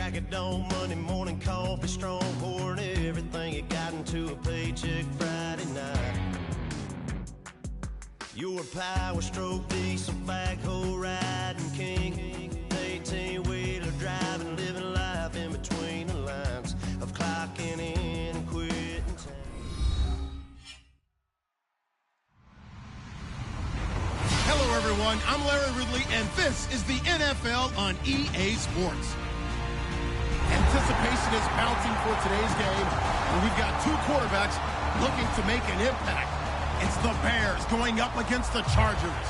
Crack of dawn, Monday morning coffee, strong pouring everything you got into a paycheck Friday night. You're a power stroke, diesel backhoe riding king, 18-wheeler driving, living life in between the lines of clocking in and quitting time. Hello, everyone. I'm Larry Ridley, and this is the NFL on EA Sports. Anticipation is mounting for today's game, and we've got two quarterbacks looking to make an impact. It's the Bears going up against the Chargers.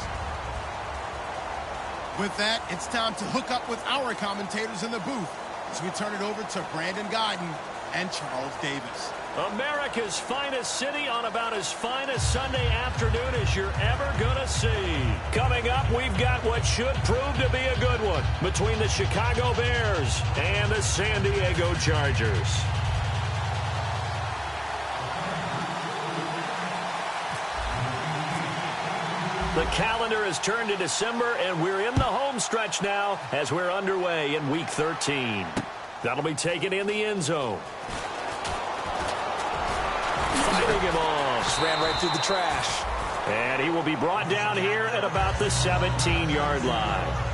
With that, it's time to hook up with our commentators in the booth as we turn it over to Brandon Guyton and Charles Davis. America's finest city on about as fine a Sunday afternoon as you're ever going to see. Coming up, we've got what should prove to be a good one between the Chicago Bears and the San Diego Chargers. The calendar has turned to December, and we're in the home stretch now as we're underway in Week 13. That'll be taken in the end zone. Fighting him off. Just ran right through the trash. And he will be brought down here at about the 17-yard line.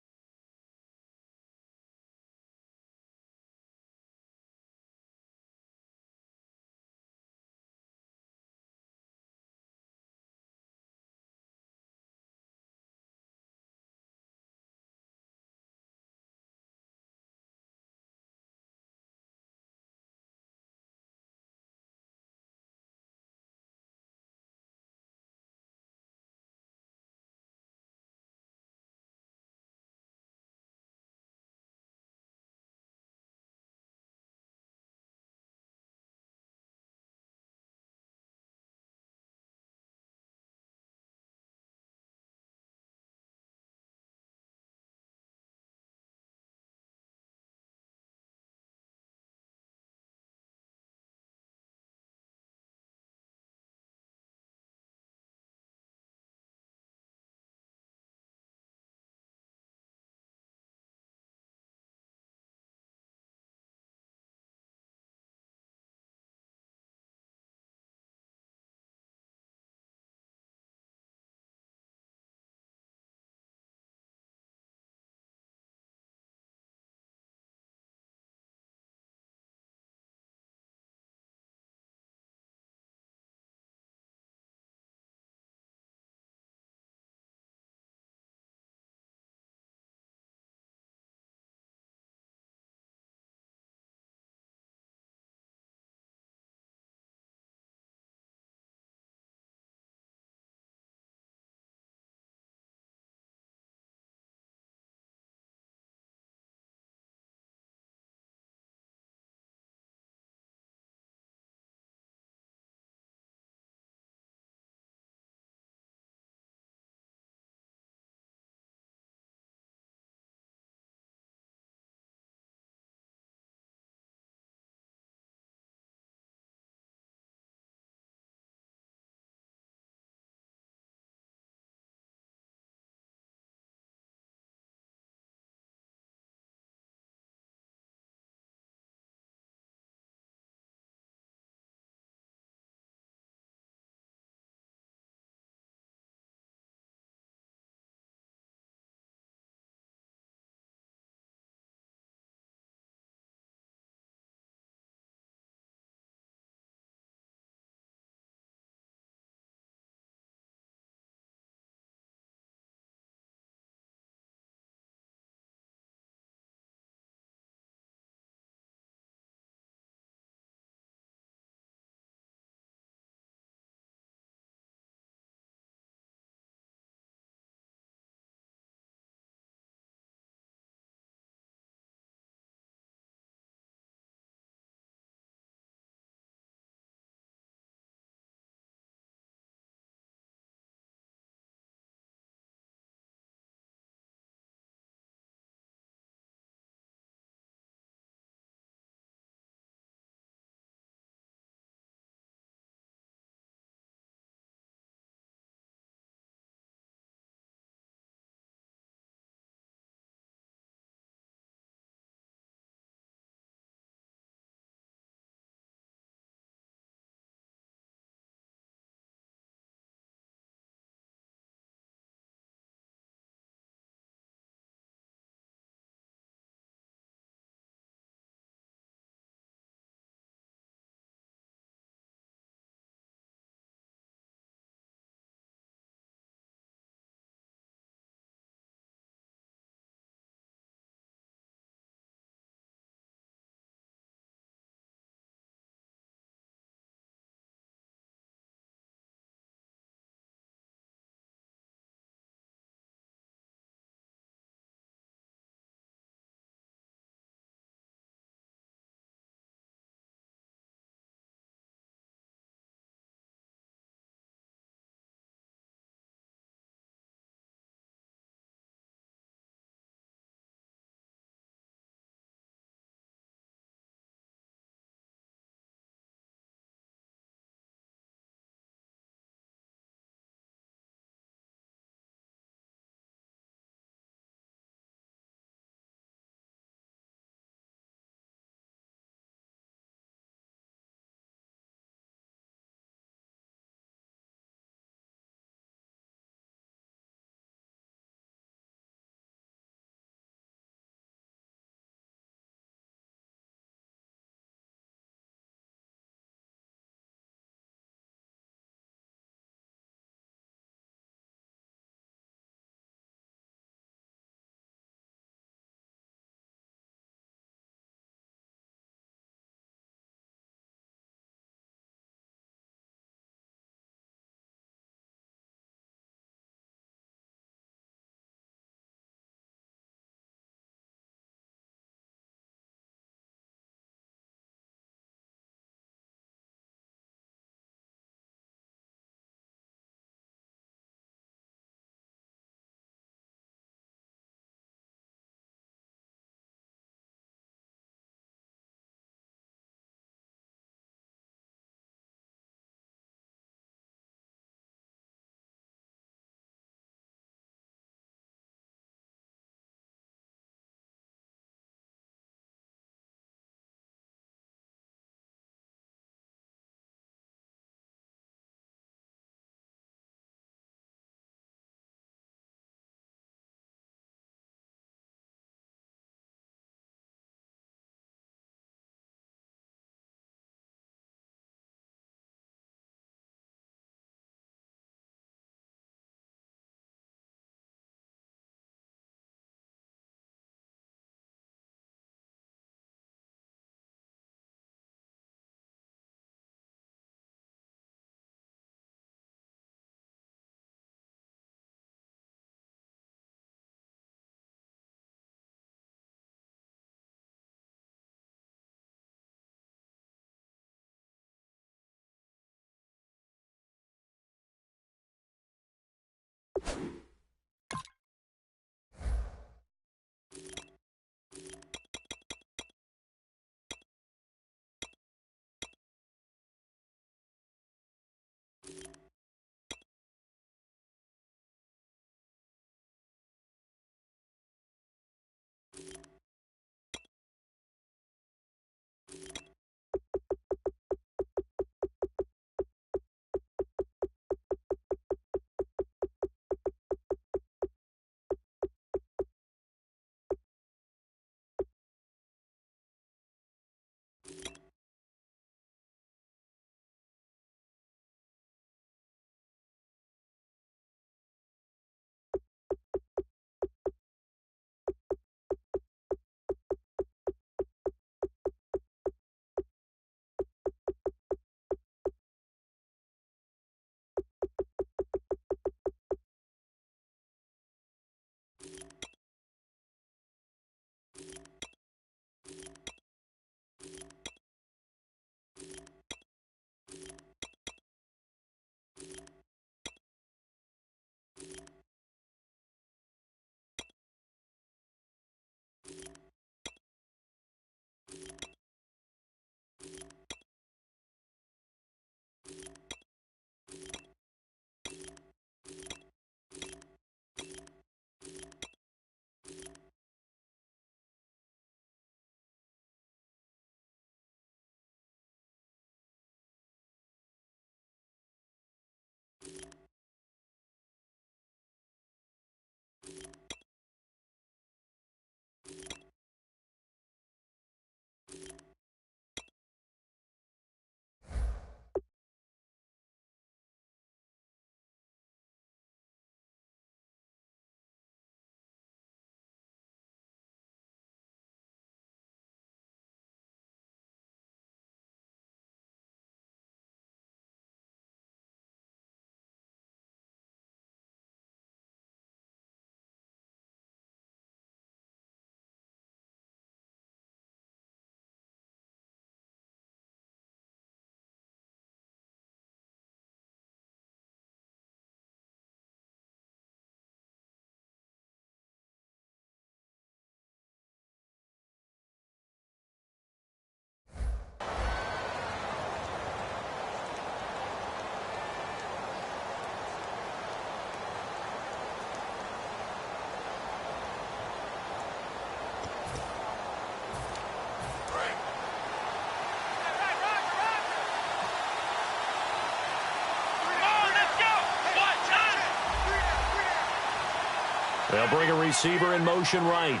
They'll bring a receiver in motion right.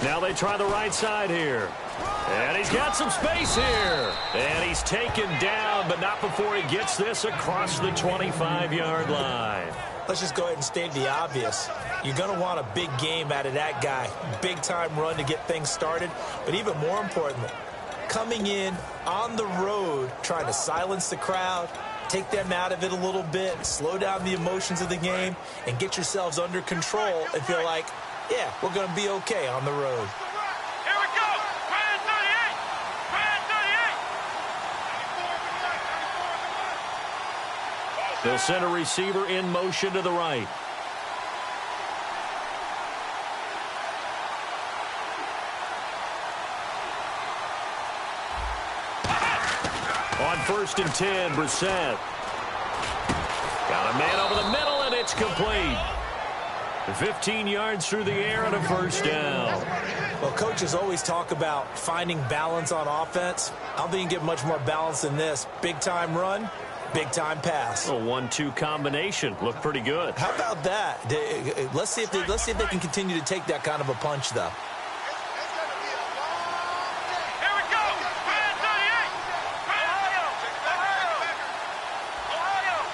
Now they try the right side here. And he's got some space here. And he's taken down, but not before he gets this across the 25-yard line. Let's just go ahead and state the obvious. You're going to want a big game out of that guy. Big-time run to get things started. But even more importantly, coming in on the road, trying to silence the crowd, take them out of it a little bit, slow down the emotions of the game, and get yourselves under control and feel like, yeah, we're going to be okay on the road. Here we go. Brand 38. Brand 38. They'll send a receiver in motion to the right. On 1st and 10, Brissett. Got a man over the middle, and it's complete. 15 yards through the air and a first down. Well, coaches always talk about finding balance on offense. I don't think you can get much more balance than this. Big-time run, big-time pass. A 1-2 combination. Looked pretty good. How about that? Let's see if they can continue to take that kind of a punch, though. Here we go. Brand 38. Ohio.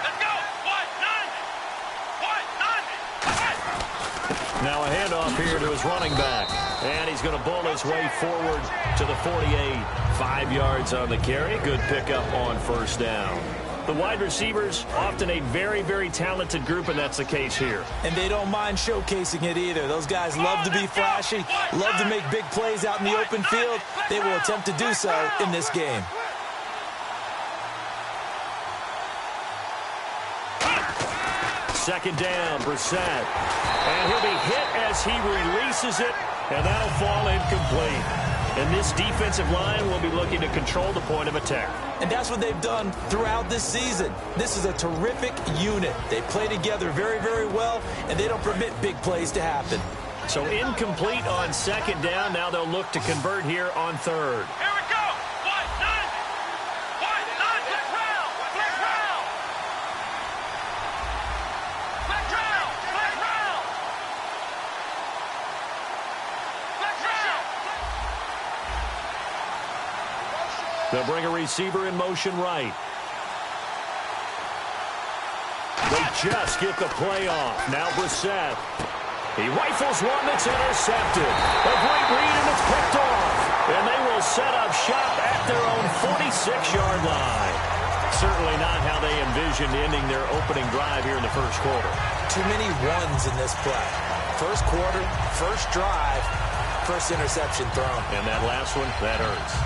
Let's go. What? None. Now a handoff here to his running back. And he's going to bull his way forward to the 48. 5 yards on the carry. Good pickup on first down. The wide receivers, often a very, very talented group, and that's the case here. And they don't mind showcasing it either. Those guys love to be flashy, love to make big plays out in the open field. They will attempt to do so in this game. Second down, Brissett. And he'll be hit as he releases it, and that'll fall incomplete. And this defensive line will be looking to control the point of attack. And that's what they've done throughout this season. This is a terrific unit. They play together very, very well, and they don't permit big plays to happen. So incomplete on second down. Now they'll look to convert here on third. Here we go. What? None. What? None. Black round. Black round. Black round. Black round. Black round. They'll bring a receiver in motion right. They just get the play off. Now Brissett. He rifles one that's intercepted. A great read, and it's picked off. And they will set up shop at their own 46-yard line. Certainly not how they envisioned ending their opening drive here in the first quarter. Too many ones in this play. First quarter, first drive, first interception thrown. And that last one, that hurts.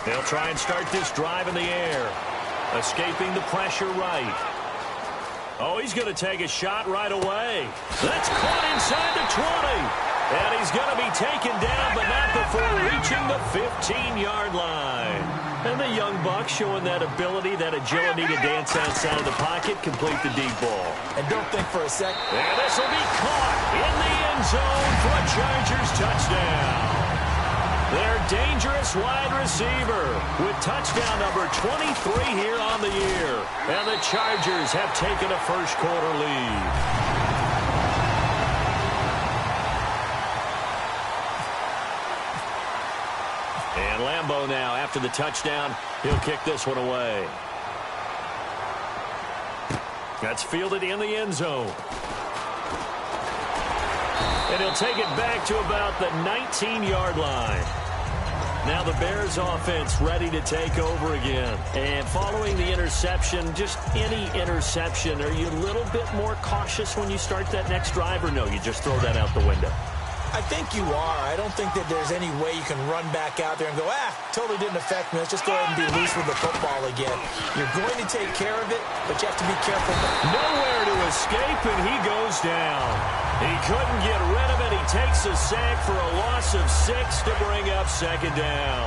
They'll try and start this drive in the air. Escaping the pressure right. Oh, he's going to take a shot right away. That's caught inside the 20. And he's going to be taken down, but not before reaching the 15-yard line. And the young buck showing that ability, that agility to dance outside of the pocket, complete the deep ball. And don't think for a second. And this will be caught in the end zone for a Chargers touchdown. Their dangerous wide receiver with touchdown number 23 here on the year. And the Chargers have taken a first quarter lead. And Lambeau now, after the touchdown, he'll kick this one away. That's fielded in the end zone. And he'll take it back to about the 19-yard line. Now the Bears offense ready to take over again. And following the interception, just any interception, are you a little bit more cautious when you start that next drive, or no, you just throw that out the window? I think you are. I don't think that there's any way you can run back out there and go, totally didn't affect me. Let's just go ahead and be loose with the football again. You're going to take care of it, but you have to be careful. Nowhere to escape, and he goes down. He couldn't get rid of it. He takes a sack for a loss of 6 to bring up second down.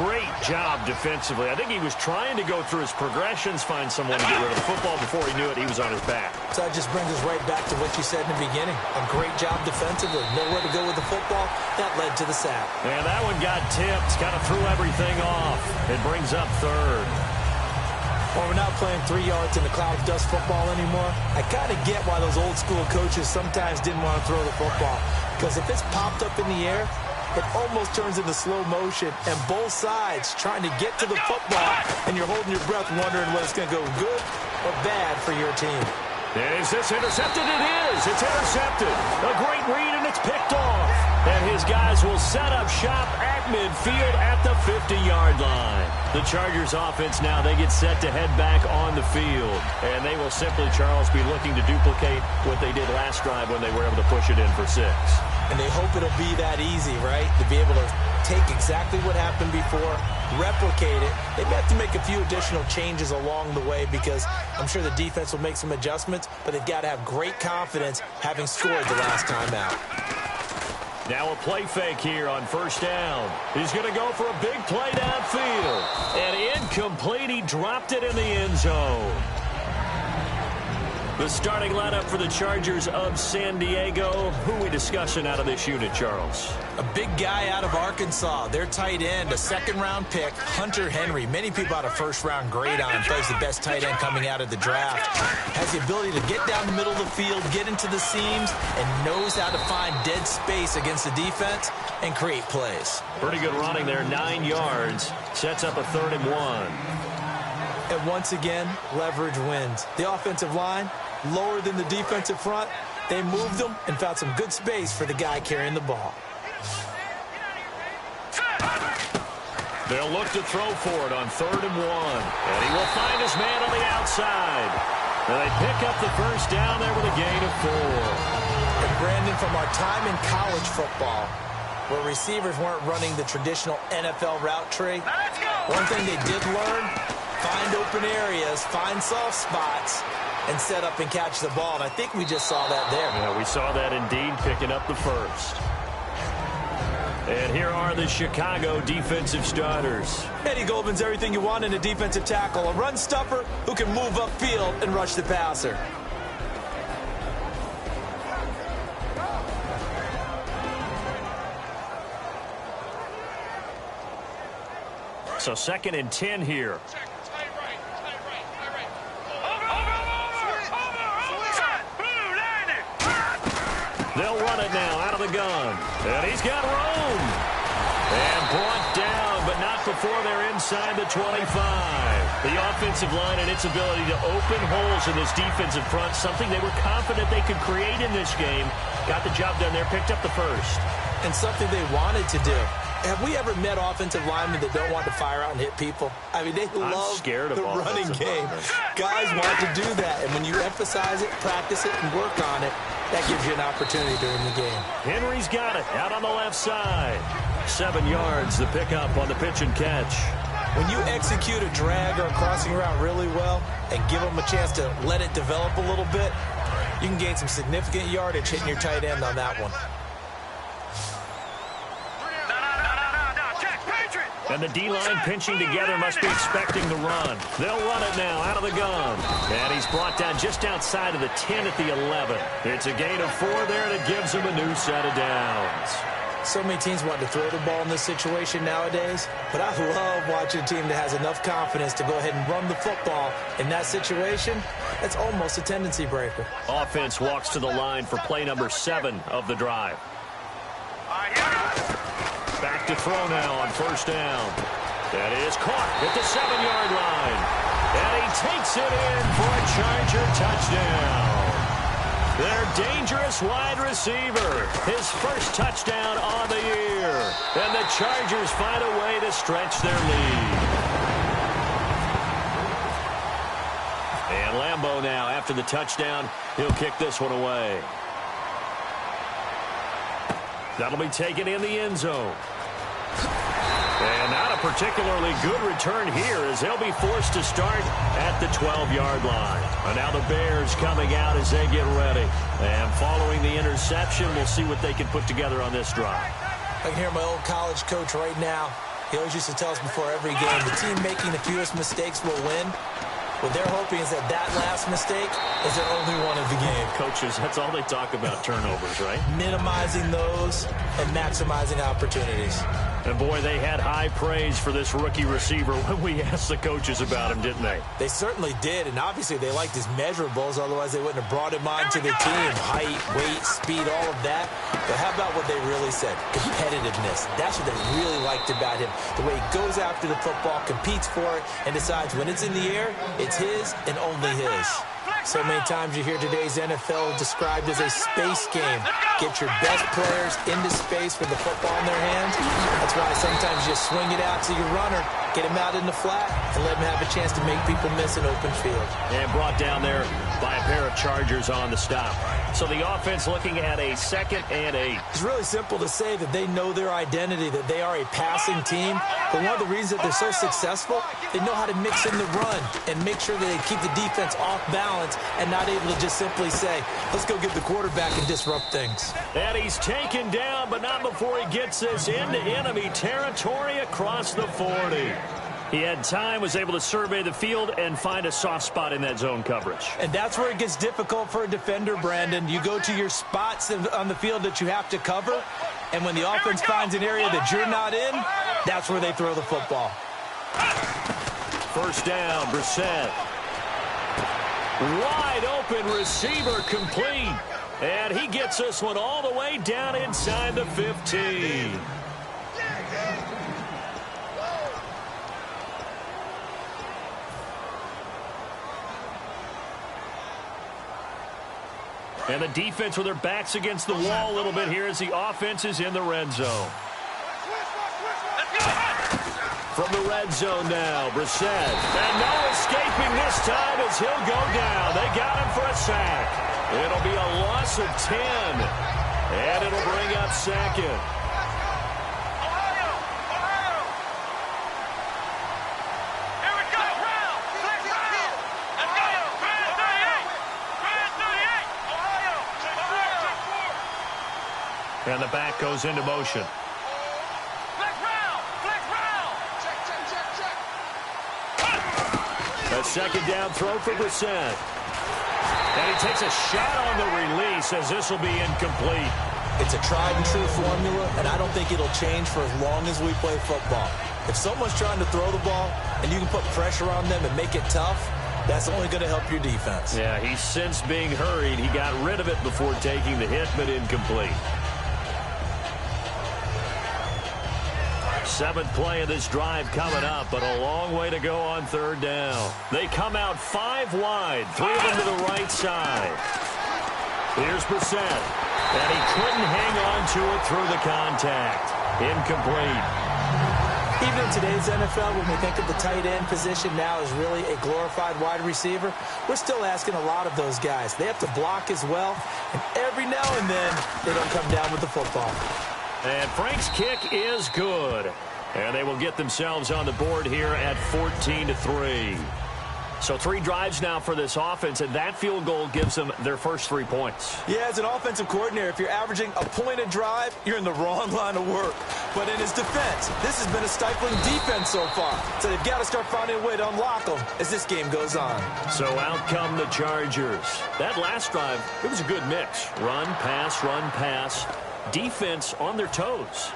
Great job defensively. I think he was trying to go through his progressions, find someone to get rid of the football. Before he knew it, he was on his back. So that just brings us right back to what you said in the beginning. A great job defensively. Nowhere to go with the football. That led to the sack. And that one got tipped. Kind of threw everything off. It brings up third. Well, we're not playing 3 yards in the cloud of dust football anymore. I kind of get why those old school coaches sometimes didn't want to throw the football. Because if it's popped up in the air, it almost turns into slow motion, and both sides trying to get to the football, and you're holding your breath wondering whether it's going to go good or bad for your team. Is this intercepted? It is. It's intercepted. A great read, and it's picked off. And his guys will set up shop at midfield at the 50-yard line. The Chargers offense now, they get set to head back on the field. And they will simply, Charles, be looking to duplicate what they did last drive when they were able to push it in for 6. And they hope it'll be that easy, right? To be able to take exactly what happened before, replicate it. They may have to make a few additional changes along the way because I'm sure the defense will make some adjustments, but they've got to have great confidence having scored the last time out. Now a play fake here on first down. He's going to go for a big play downfield. And incomplete. He dropped it in the end zone. The starting lineup for the Chargers of San Diego. Who are we discussing out of this unit, Charles? A big guy out of Arkansas. Their tight end, a second-round pick, Hunter Henry. Many people had a first-round grade on him. Plays the best tight end coming out of the draft. Has the ability to get down the middle of the field, get into the seams, and knows how to find dead space against the defense and create plays. Pretty good running there, 9 yards. Sets up a 3rd and 1. And once again, leverage wins. The offensive line, lower than the defensive front. They moved them and found some good space for the guy carrying the ball. They'll look to throw for it on 3rd and 1. And he will find his man on the outside. And they pick up the first down there with a gain of 4. And Brandon, from our time in college football, where receivers weren't running the traditional NFL route tree, one thing they did learn, find open areas, find soft spots, and set up and catch the ball. And I think we just saw that there. Yeah, we saw that indeed, picking up the first. And here are the Chicago defensive starters. Eddie Goldman's everything you want in a defensive tackle. A run stuffer who can move upfield and rush the passer. So 2nd and 10 here. They'll run it now out of the gun. And he's got room. And brought down, but not before they're inside the 25. The offensive line and its ability to open holes in this defensive front, something they were confident they could create in this game. Got the job done there, picked up the first. And something they wanted to do. Have we ever met offensive linemen that don't want to fire out and hit people? I mean, they love the running game. Guys want to do that. And when you emphasize it, practice it, and work on it, that gives you an opportunity during the game. Henry's got it out on the left side. 7 yards, the pickup on the pitch and catch. When you execute a drag or a crossing route really well and give them a chance to let it develop a little bit, you can gain some significant yardage hitting your tight end on that one. And the D-line pinching together must be expecting the run. They'll run it now out of the gun. And he's brought down just outside of the 10 at the 11. It's a gain of 4 there, and it gives him a new set of downs. So many teams want to throw the ball in this situation nowadays, but I love watching a team that has enough confidence to go ahead and run the football. In that situation, it's almost a tendency breaker. Offense walks to the line for play number 7 of the drive. Back to throw now on first down. That is caught at the 7-yard line. And he takes it in for a Charger touchdown. Their dangerous wide receiver. His first touchdown on the year. And the Chargers find a way to stretch their lead. And Lambeau now, after the touchdown, he'll kick this one away. That'll be taken in the end zone. And not a particularly good return here as they'll be forced to start at the 12-yard line. And now the Bears coming out as they get ready. And following the interception, we'll see what they can put together on this drive. I can hear my old college coach right now. He always used to tell us before every game, the team making the fewest mistakes will win. What they're hoping is that last mistake is their only one of the game. Coaches, that's all they talk about, turnovers, right? Minimizing those and maximizing opportunities. And, boy, they had high praise for this rookie receiver when we asked the coaches about him, didn't they? They certainly did, and obviously they liked his measurables, otherwise they wouldn't have brought him on to the team. Height, weight, speed, all of that. But how about what they really said? Competitiveness. That's what they really liked about him. The way he goes after the football, competes for it, and decides when it's in the air, it's his and only his. So many times you hear today's NFL described as a space game. Get your best players into space with the football in their hands. That's why sometimes you swing it out to your runner, get him out in the flat, and let him have a chance to make people miss an open field. And brought down there by a pair of Chargers on the stop. So the offense looking at a 2nd and 8. It's really simple to say that they know their identity, that they are a passing team. But one of the reasons that they're so successful, they know how to mix in the run and make sure that they keep the defense off balance and not able to just simply say, let's go get the quarterback and disrupt things. And he's taken down, but not before he gets us into enemy territory across the 40. He had time, was able to survey the field and find a soft spot in that zone coverage. And that's where it gets difficult for a defender, Brandon. You go to your spots on the field that you have to cover, and when the offense finds an area that you're not in, that's where they throw the football. First down, Brissett. Wide open receiver complete. And he gets this one all the way down inside the 15. And the defense with their backs against the wall a little bit here as the offense is in the red zone. From the red zone now, Brissett. And no escaping this time as he'll go down. They got him for a sack. It'll be a loss of 10. And it'll bring up 2nd. And the back goes into motion. A 2nd down throw for Brissett. And he takes a shot on the release as this will be incomplete. It's a tried and true formula, and I don't think it'll change for as long as we play football. If someone's trying to throw the ball and you can put pressure on them and make it tough, that's only going to help your defense. Yeah, he's since being hurried. He got rid of it before taking the hit, but incomplete. 7th play of this drive coming up, but a long way to go on 3rd down. They come out 5 wide, 3 of them to the right side. Here's Brissett, and he couldn't hang on to it through the contact. Incomplete. Even in today's NFL, when we think of the tight end position now as really a glorified wide receiver, we're still asking a lot of those guys. They have to block as well, and every now and then they don't come down with the football. And Frank's kick is good. And they will get themselves on the board here at 14-3. So 3 drives now for this offense, and that field goal gives them their first 3 points. Yeah, as an offensive coordinator, if you're averaging a point a drive, you're in the wrong line of work. But in his defense, this has been a stifling defense so far. So they've got to start finding a way to unlock them as this game goes on. So out come the Chargers. That last drive, it was a good mix. Run, pass, defense on their toes.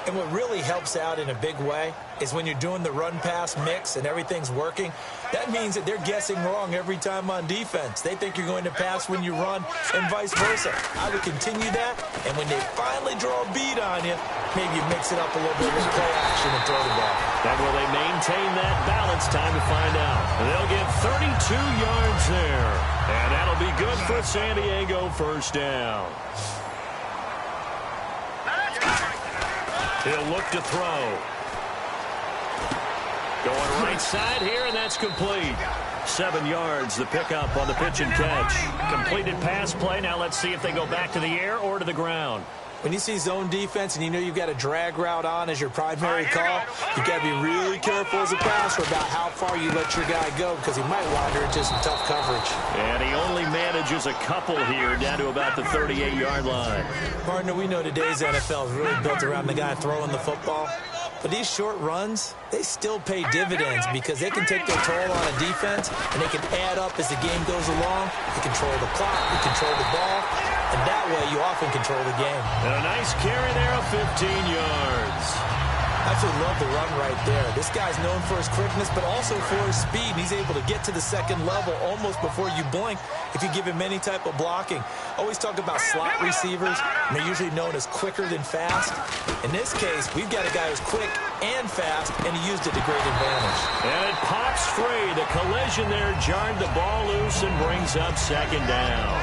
And what really helps out in a big way is when you're doing the run-pass mix and everything's working, that means that they're guessing wrong every time on defense. They think you're going to pass when you run and vice versa. I would continue that, and when they finally draw a bead on you, maybe you mix it up a little bit with play action and throw the ball. And will they maintain that balance? Time to find out. They'll get 32 yards there, and that'll be good for San Diego. First down. He'll look to throw. Going right side here, and that's complete. 7 yards, the pickup on the pitch and catch. Completed pass play. Now let's see if they go back to the air or to the ground. When you see zone defense and you know you've got a drag route on as your primary call, you've got to be really careful as a passer about how far you let your guy go because he might wander into some tough coverage. And he only manages a couple here down to about the 38-yard line. Partner, we know today's NFL is really built around the guy throwing the football. But these short runs, they still pay dividends because they can take their toll on a defense and they can add up as the game goes along. They control the clock, they control the ball, and that way you often control the game. And a nice carry there of 15 yards. Absolutely love the run right there. This guy's known for his quickness, but also for his speed. He's able to get to the second level almost before you blink if you give him any type of blocking. Always talk about slot receivers, and they're usually known as quicker than fast. In this case, we've got a guy who's quick and fast, and he used it to great advantage. And it pops free. The collision there jarred the ball loose and brings up second down.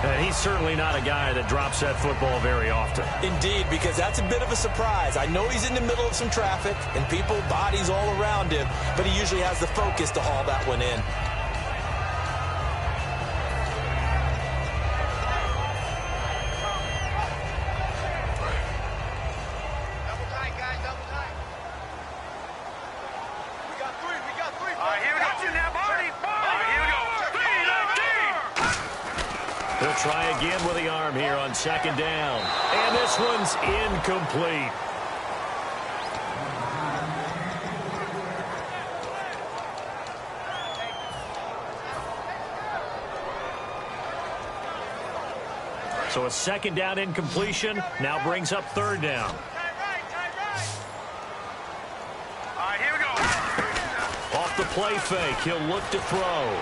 And he's certainly not a guy that drops that football very often. Indeed, because that's a bit of a surprise. I know he's in the middle of some traffic and people, bodies all around him, but he usually has the focus to haul that one in. Double tight, guys, double tight. We got three. All right, here we go. Now, Barney. All right, here we go. He'll try again with the arm here on second down. And this one's incomplete. So a second down incompletion now brings up third down. All right, here we go. Off the play fake, he'll look to throw.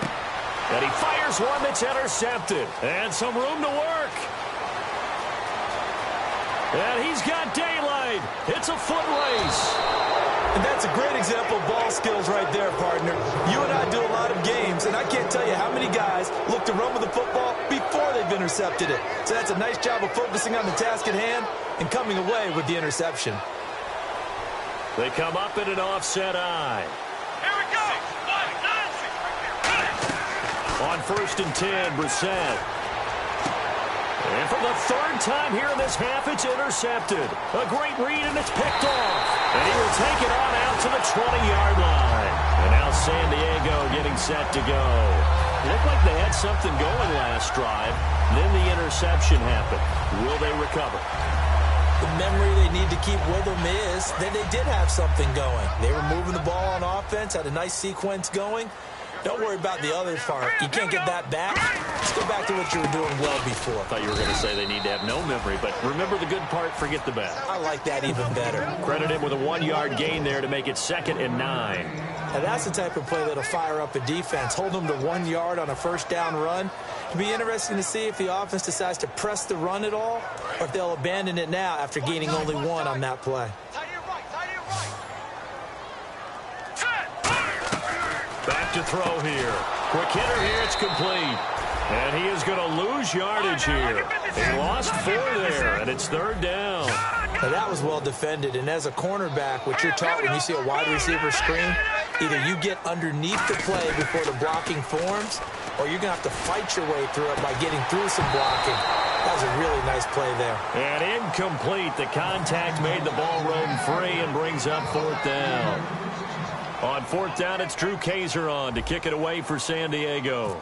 And he fires one that's intercepted. And some room to work. And he's got daylight. It's a foot race. And that's a great example of ball skills right there, partner. You and I do a lot of games, and I can't tell you how many guys look to run with the football before they've intercepted it. So that's a nice job of focusing on the task at hand and coming away with the interception. They come up in an offset eye. Here we go. On 1st and 10, Brissett. And for the third time here in this half, it's intercepted. A great read, and it's picked off. And he will take it on out to the 20-yard line. And now San Diego getting set to go. It looked like they had something going last drive. Then the interception happened. Will they recover? The memory they need to keep with them is that they did have something going. They were moving the ball on offense, had a nice sequence going. Don't worry about the other part. You can't get that back. Let's go back to what you were doing well before. I thought you were going to say they need to have no memory, but remember the good part, forget the bad. I like that even better. Credit him with a 1-yard gain there to make it 2nd and 9. Now that's the type of play that'll fire up a defense. Hold them to 1 yard on a first down run. It'll be interesting to see if the offense decides to press the run at all, or if they'll abandon it now after gaining only 1 on that play. Back to throw here. Quick hitter here, it's complete. And he is going to lose yardage here. He lost 4 there, and it's 3rd down. Now that was well defended, and as a cornerback, what you're taught when you see a wide receiver screen, either you get underneath the play before the blocking forms, or you're going to have to fight your way through it by getting through some blocking. That was a really nice play there. And incomplete. The contact made the ball roam free and brings up 4th down. On 4th down, it's Drew Kaiser on to kick it away for San Diego.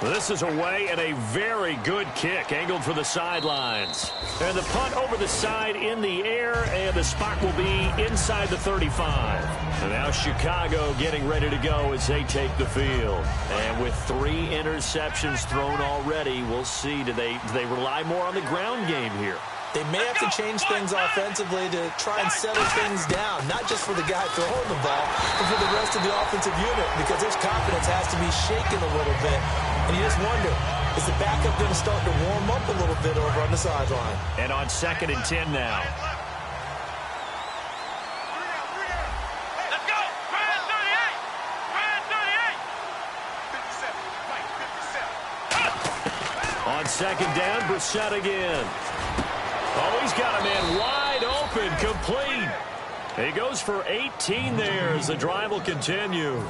This is away and a very good kick, angled for the sidelines. And the punt over the side in the air, and the spot will be inside the 35. And now Chicago getting ready to go as they take the field. And with 3 interceptions thrown already, we'll see, do they rely more on the ground game here? They may have to change things offensively to try and settle things down, not just for the guy throwing the ball, but for the rest of the offensive unit, because his confidence has to be shaken a little bit. And you just wonder, is the backup going to start to warm up a little bit over on the sideline? And on 2nd and 10 now. Let's go. Brand 38. Brand 38. 57. On 2nd down, Brissett again. Oh, he's got a man wide open, complete. He goes for 18 there as the drive will continue.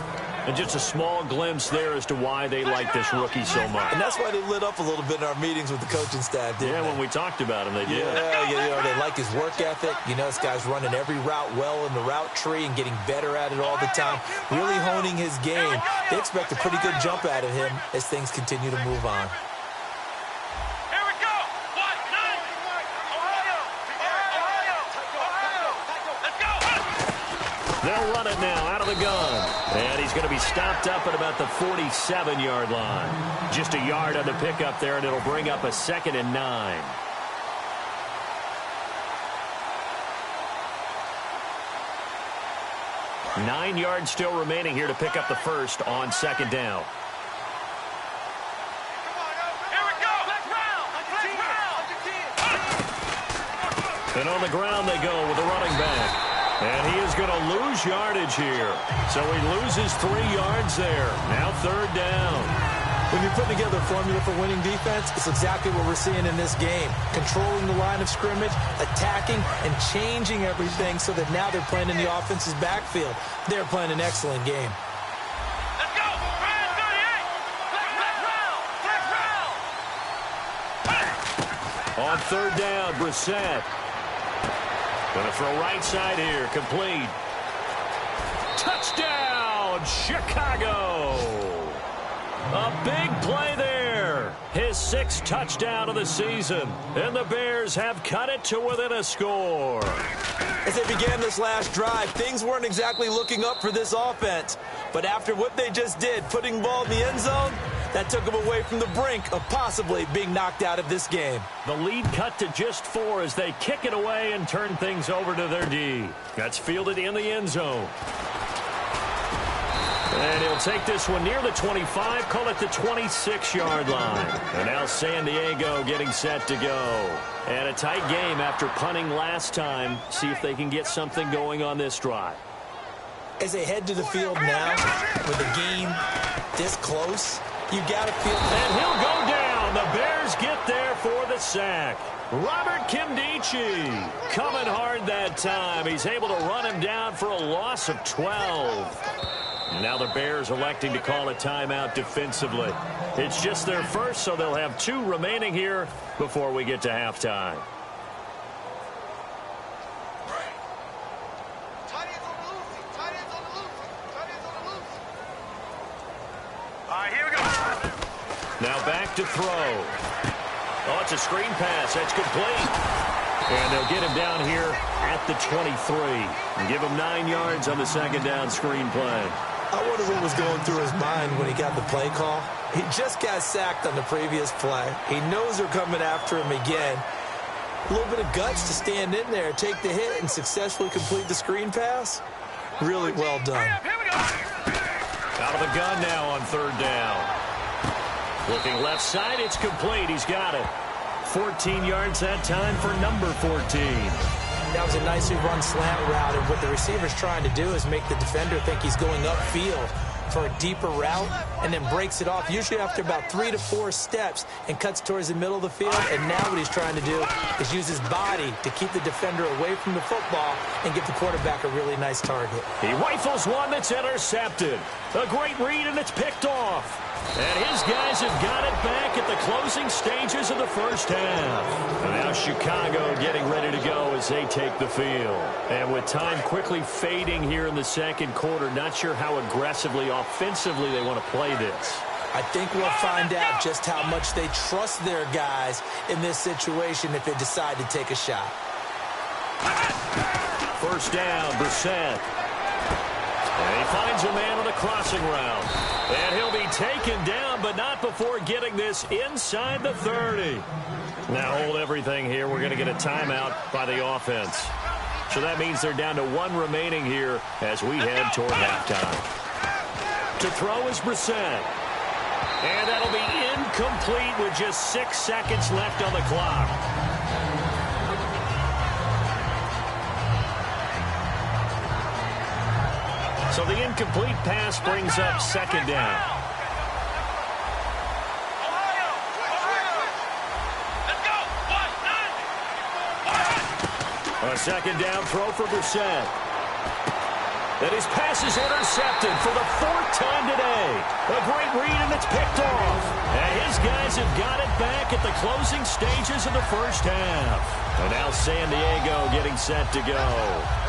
And just a small glimpse there as to why they like this rookie so much. And that's why they lit up a little bit in our meetings with the coaching staff, didn't they? When we talked about him, they did. Yeah, they like his work ethic. You know, this guy's running every route well in the route tree and getting better at it all the time, really honing his game. They expect a pretty good jump out of him as things continue to move on. Here we go. Let's go. They'll run it now out of the gun. And he's going to be stopped up at about the 47-yard line. Just a yard on the pickup there, and it'll bring up a 2nd and 9. Nine yards still remaining here to pick up the first on 2nd down. Here we go. And on the ground they go with the running back. And he is going to lose yardage here. So he loses 3 yards there. Now 3rd down. When you're putting together a formula for winning defense, it's exactly what we're seeing in this game. Controlling the line of scrimmage, attacking, and changing everything so that now they're playing in the offense's backfield. They're playing an excellent game. Let's go. Brand 38. On 3rd down, Brissett. Going to throw right side here. Complete. Touchdown, Chicago. A big play there. His 6th touchdown of the season. And the Bears have cut it to within a score. As they began this last drive, things weren't exactly looking up for this offense. But after what they just did, putting the ball in the end zone, that took them away from the brink of possibly being knocked out of this game. The lead cut to just 4 as they kick it away and turn things over to their D. That's fielded in the end zone. And he'll take this one near the 25, call it the 26-yard line. And now San Diego getting set to go. And a tight game after punting last time. See if they can get something going on this drive. As they head to the field now, with the game this close, you got to feel... And he'll go down. The Bears get there for the sack. Robert Kimdichie coming hard that time. He's able to run him down for a loss of 12. Now the Bears electing to call a timeout defensively. It's just their first, so they'll have 2 remaining here before we get to halftime. All right, here we go. Now back to throw. Oh, it's a screen pass. That's complete. And they'll get him down here at the 23. And give him 9 yards on the 2nd down screen play. I wonder what was going through his mind when he got the play call. He just got sacked on the previous play. He knows they're coming after him again. A little bit of guts to stand in there, take the hit, and successfully complete the screen pass. Really well done. Here we go. Out of the gun now on 3rd down. Looking left side, it's complete. He's got it. 14 yards that time for number 14. That was a nicely run slant route, and what the receiver's trying to do is make the defender think he's going upfield for a deeper route and then breaks it off, usually after about 3 to 4 steps, and cuts towards the middle of the field. And now what he's trying to do is use his body to keep the defender away from the football and give the quarterback a really nice target. He rifles one that's intercepted. A great read, and it's picked off. And his guys have got it back at the closing stages of the first half. And now Chicago getting ready to go as they take the field. And with time quickly fading here in the 2nd quarter, not sure how aggressively, offensively they want to play this. I think we'll find out just how much they trust their guys in this situation if they decide to take a shot. First down, Brissett. And he finds a man on a crossing route. And he'll be taken down, but not before getting this inside the 30. Now hold everything here. We're going to get a timeout by the offense. So that means they're down to 1 remaining here as we head toward halftime. To throw is Brissett. And that'll be incomplete with just 6 seconds left on the clock. So the incomplete pass brings up 2nd down. A 2nd down throw for Brissett. And his pass is intercepted for the 4th time today. A great read, and it's picked off. And his guys have got it back at the closing stages of the first half. And now San Diego getting set to go.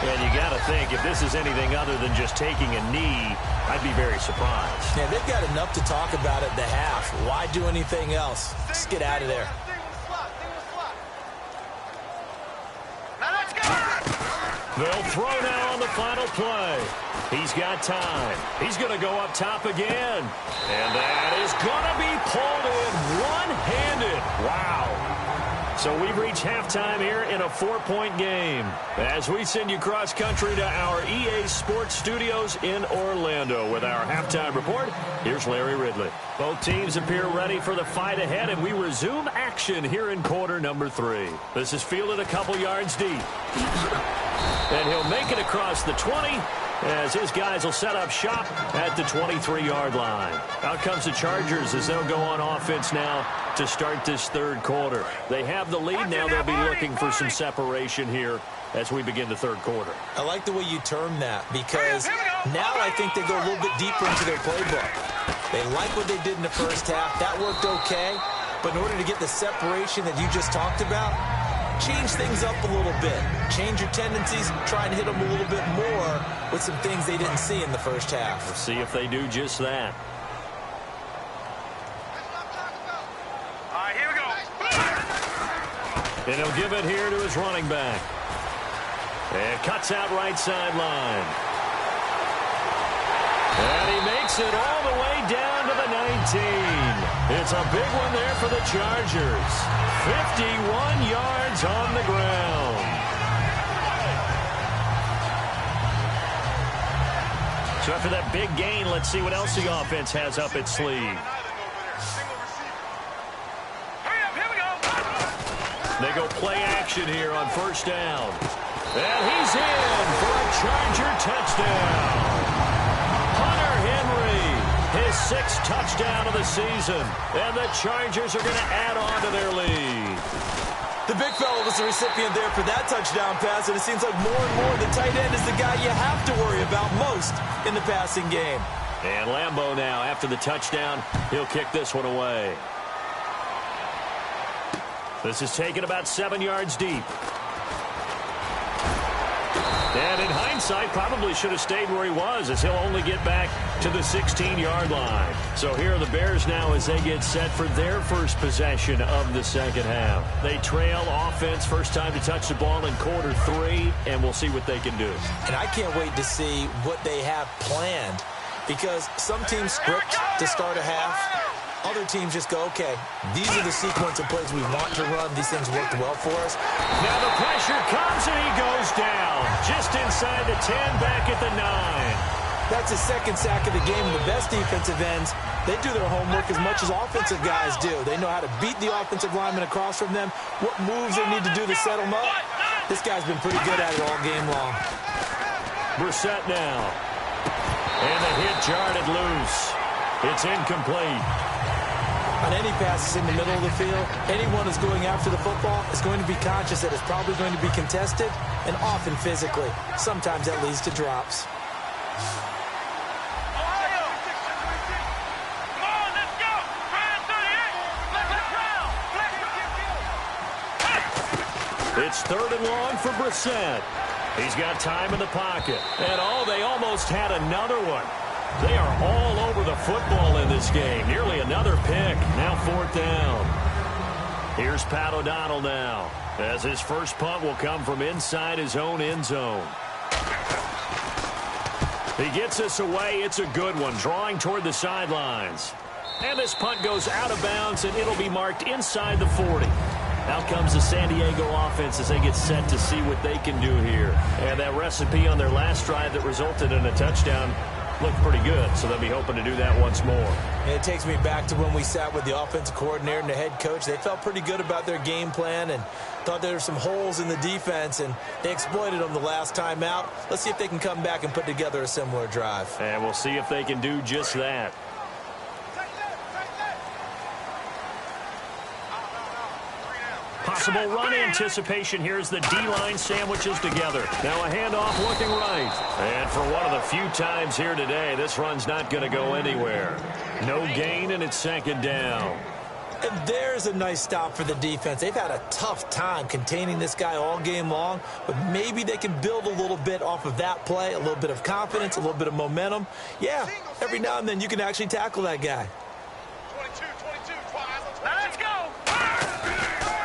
And you got to think, if this is anything other than just taking a knee, I'd be very surprised. Yeah, they've got enough to talk about at the half. Why do anything else? Just get out of there. They'll throw now on the final play. He's got time. He's going to go up top again. And that is going to be pulled in one-handed. Wow. So we've reached halftime here in a 4-point game. As we send you cross-country to our EA Sports Studios in Orlando with our halftime report, here's Larry Ridley. Both teams appear ready for the fight ahead, and we resume action here in quarter number 3. This is fielded a couple yards deep. And he'll make it across the 20 as his guys will set up shop at the 23-yard line. Out comes the Chargers as they'll go on offense now to start this third quarter. They have the lead. Now they'll be looking for some separation here as we begin the third quarter. I like the way you term that because now I think they go a little bit deeper into their playbook. They like what they did in the first half. That worked okay. But in order to get the separation that you just talked about, change things up a little bit. Change your tendencies. Try and hit them a little bit more with some things they didn't see in the first half. We'll see if they do just that. All right, here we go. And he'll give it here to his running back. And cuts out right sideline. And he makes it all the way down to the 19. It's a big one there for the Chargers. 51 yards on the ground. So after that big gain, let's see what else the offense has up its sleeve. They go play action here on first down. And he's in for a Charger touchdown. Hunter Henry, his 6th touchdown of the season. And the Chargers are going to add on to their lead. The big fella was the recipient there for that touchdown pass, and it seems like more and more the tight end is the guy you have to worry about most in the passing game. And Lambeau now, after the touchdown, he'll kick this one away. This is taken about 7 yards deep. And in hindsight, probably should have stayed where he was, as he'll only get back to the 16-yard line. So here are the Bears now as they get set for their first possession of the second half. They trail offense, first time to touch the ball in quarter 3, and we'll see what they can do. And I can't wait to see what they have planned, because some teams script to start a half. Other teams just go, okay, these are the sequence of plays we want to run. These things worked well for us. Now the pressure comes, and he goes down. Just inside the 10, back at the 9. That's his 2nd sack of the game. The best defensive ends, they do their homework as much as offensive guys do. They know how to beat the offensive lineman across from them, what moves they need to do to set them up. This guy's been pretty good at it all game long. Brissett now. And the hit jarred it loose. It's incomplete. On any passes in the middle of the field, anyone who's going after the football is going to be conscious that it's probably going to be contested, and often physically. Sometimes that leads to drops. It's 3rd and long for Brissett. He's got time in the pocket. And they almost had another one. They are all over the football in this game. Nearly another pick. Now 4th down. Here's Pat O'Donnell now, as his first punt will come from inside his own end zone. He gets this away. It's a good one, drawing toward the sidelines. And this punt goes out of bounds, and it'll be marked inside the 40. Out comes the San Diego offense as they get set to see what they can do here. And that recipe on their last drive that resulted in a touchdown looked pretty good, so they'll be hoping to do that once more. And it takes me back to when we sat with the offensive coordinator and the head coach. They felt pretty good about their game plan and thought there were some holes in the defense, and they exploited them the last time out. Let's see if they can come back and put together a similar drive. And we'll see if they can do just that. Possible run anticipation here as the D-line sandwiches together. Now a handoff looking right. And for one of the few times here today, this run's not going to go anywhere. No gain, and it's second down. And there's a nice stop for the defense. They've had a tough time containing this guy all game long, but maybe they can build a little bit off of that play, a little bit of confidence, a little bit of momentum. Yeah, every now and then you can actually tackle that guy. 22, let's go.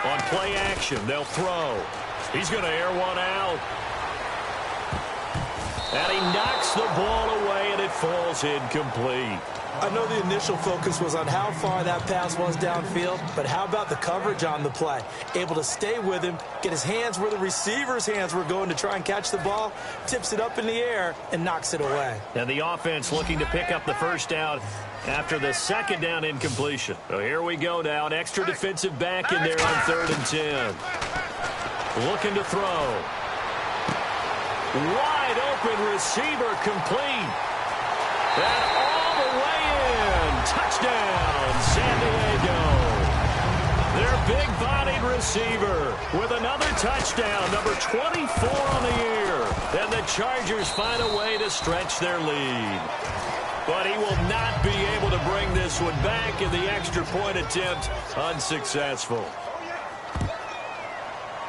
On play action, they'll throw. He's going to air one out. And he knocks the ball away, and it falls incomplete. I know the initial focus was on how far that pass was downfield, but how about the coverage on the play? Able to stay with him, get his hands where the receiver's hands were going to try and catch the ball, tips it up in the air, and knocks it away. And the offense looking to pick up the first down after the second down incompletion. So here we go now, an extra defensive back in there on 3rd and 10. Looking to throw. Wide open receiver complete. And all the way in. Touchdown, San Diego. Their big-bodied receiver with another touchdown, number 24 on the year. And the Chargers find a way to stretch their lead. But he will not be able to bring this one back in the extra point attempt. Unsuccessful.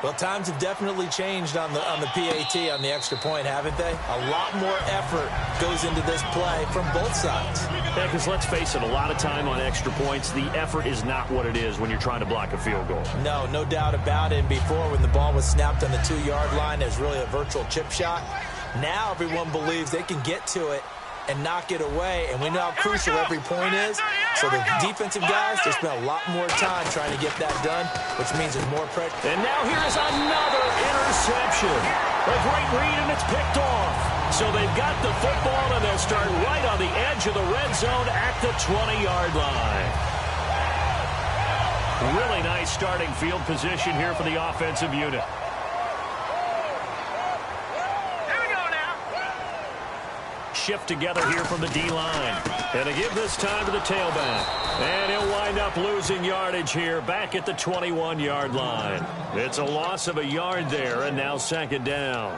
Well, times have definitely changed on the PAT, on the extra point, haven't they? A lot more effort goes into this play from both sides. Yeah, because let's face it, a lot of time on extra points, the effort is not what it is when you're trying to block a field goal. No doubt about it. And before, when the ball was snapped on the 2-yard line, there's really a virtual chip shot. Now everyone believes they can get to it and knock it away, and we know how crucial every point is. So the defensive guys, they spend a lot more time trying to get that done, which means there's more pressure. And now here's another interception. A great read, and it's picked off. So they've got the football, and they'll start right on the edge of the red zone at the 20-yard line. Really nice starting field position here for the offensive unit. Shift together here from the D-line. And they give this time to the tailback. And he'll wind up losing yardage here back at the 21-yard line. It's a loss of a yard there, and now second down.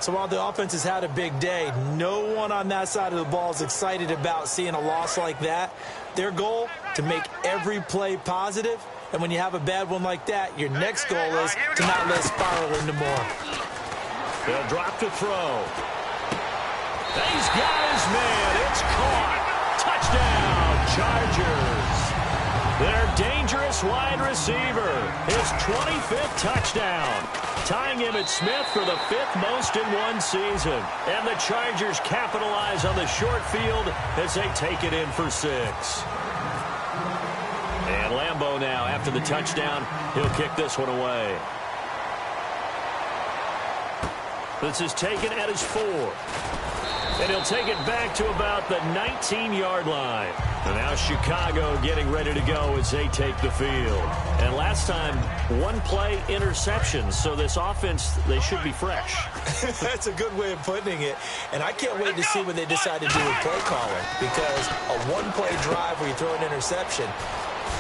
So while the offense has had a big day, no one on that side of the ball is excited about seeing a loss like that. Their goal, to make every play positive. And when you have a bad one like that, your next goal is to not let it spiral into more. They'll drop to throw. He's got his man. It's caught. Touchdown, Chargers. Their dangerous wide receiver. His 25th touchdown. Tying Emmitt Smith for the 5th most in one season. And the Chargers capitalize on the short field as they take it in for 6. And Lambeau now, after the touchdown, he'll kick this one away. This is taken at his 4. And he'll take it back to about the 19-yard line. And now Chicago getting ready to go as they take the field. And last time, one play interceptions. So this offense, they should be fresh. That's a good way of putting it. And I can't wait to see what they decide to do with play calling. Because a one-play drive where you throw an interception,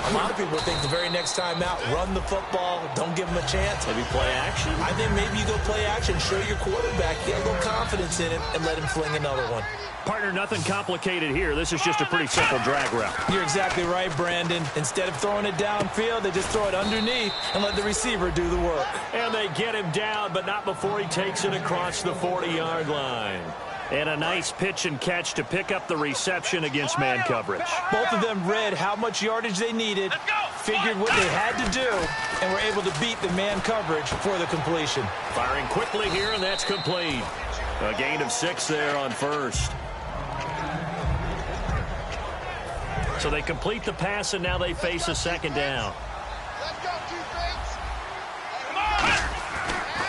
a lot of people think the very next time out, run the football, don't give him a chance. Maybe play action? I think maybe you go play action, show your quarterback, get a little confidence in him, and let him fling another one. Partner, nothing complicated here. This is just a pretty simple drag route. You're exactly right, Brandon. Instead of throwing it downfield, they just throw it underneath and let the receiver do the work. And they get him down, but not before he takes it across the 40-yard line. And a nice pitch and catch to pick up the reception against man coverage. Both of them read how much yardage they needed, figured what they had to do, and were able to beat the man coverage for the completion. Firing quickly here, and that's complete. A gain of 6 there on first. So they complete the pass, and now they face a second down.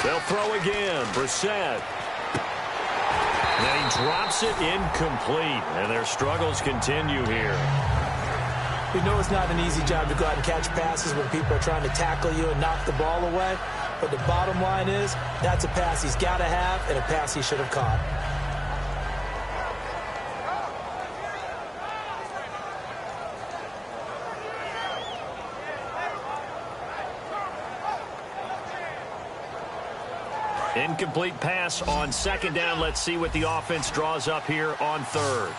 They'll throw again. Brissett. And then he drops it incomplete. And their struggles continue here. We know it's not an easy job to go out and catch passes when people are trying to tackle you and knock the ball away. But the bottom line is, that's a pass he's got to have and a pass he should have caught. Incomplete pass on second down. Let's see what the offense draws up here on third.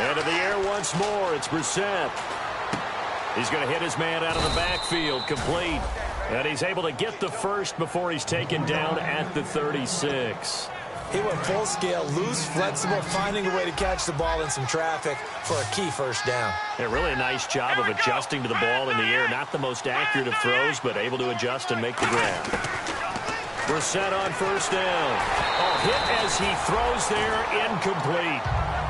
Into the air once more. It's Brissett. He's going to hit his man out of the backfield. Complete. And he's able to get the first before he's taken down at the 36. He went full scale, loose, flexible, finding a way to catch the ball in some traffic for a key first down. Yeah, really a nice job of adjusting to the ball in the air. Not the most accurate of throws, but able to adjust and make the grab. Brissett on first down. Oh, hit as he throws there, incomplete.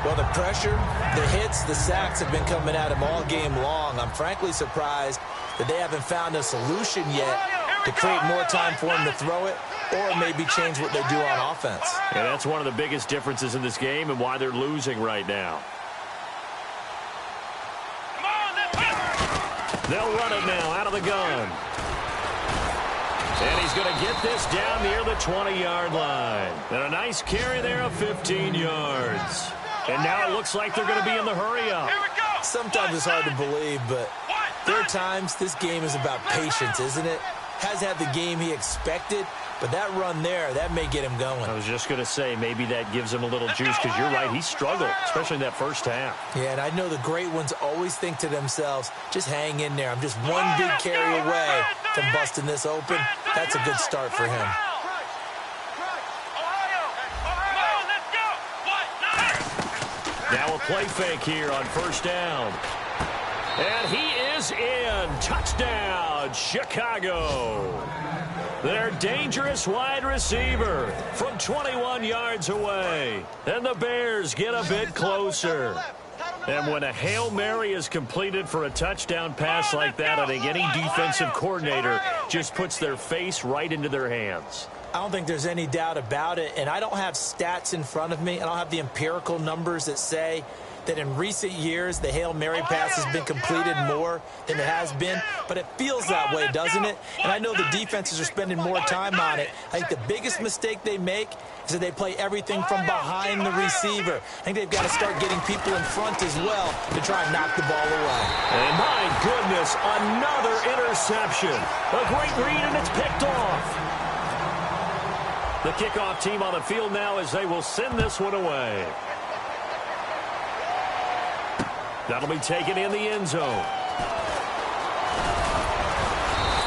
Well, the pressure, the hits, the sacks have been coming at him all game long. I'm frankly surprised that they haven't found a solution yet to create more time for him to throw it or maybe change what they do on offense. Yeah, that's one of the biggest differences in this game and why they're losing right now. They'll run it now out of the gun. And he's going to get this down near the 20-yard line. And a nice carry there of 15 yards. And now it looks like they're going to be in the hurry-up. Sometimes it's hard to believe, but there are times this game is about patience, isn't it? Has had the game he expected, but that run there, that may get him going. I was just going to say, maybe that gives him a little juice, because you're right, he struggled, especially in that first half. Yeah, and I know the great ones always think to themselves, just hang in there. I'm just one big carry away from busting this open. That's a good start for him. Now a play fake here on first down. And he is in. Touchdown, Chicago. Their dangerous wide receiver from 21 yards away. And the Bears get a bit closer. And when a Hail Mary is completed for a touchdown pass like that, I think any defensive coordinator just puts their face right into their hands. I don't think there's any doubt about it, and I don't have stats in front of me. I don't have the empirical numbers that say that in recent years the Hail Mary pass has been completed more than it has been, but it feels that way, doesn't it? And I know the defenses are spending more time on it. I think the biggest mistake they make is that they play everything from behind the receiver. I think they've got to start getting people in front as well to try and knock the ball away. And my goodness, another interception. A great read, and it's picked off. The kickoff team on the field now as they will send this one away. That'll be taken in the end zone.